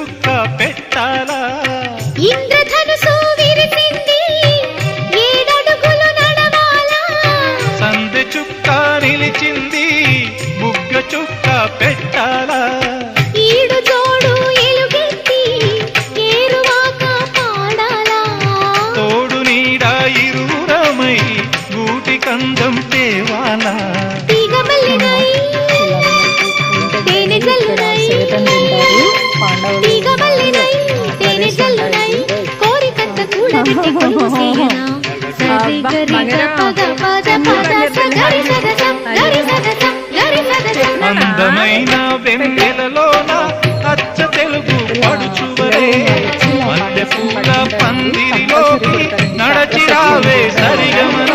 చుక్క పెట్టాలా ఇంద్రధనుసు విరిసింది ఏడడుగులు నడవాలా సందె చుక్క నిలిచింది బుగ్గ చుక్క పెట్టాలా ఈడు జోడు ఎలుగెత్తి ఏరువాక పాడాలా తోడు నీడ ఇరువురమై గూటి కందం తేవాలా తీగమల్లినై తేనె జల్లునై తీగమల్లినై తేనె జల్లునై కోరికంత కూడబెట్టి కొలిసేయనా సరి గరి పద పద పద సగరి సగసం గరి సగసం గరి సగసం అందమైన వెన్నెలలోన అచ్చ తెలుగు పడుచువరే మల్లె పూల పందిరిలోకి నడచిరావే సరిగమన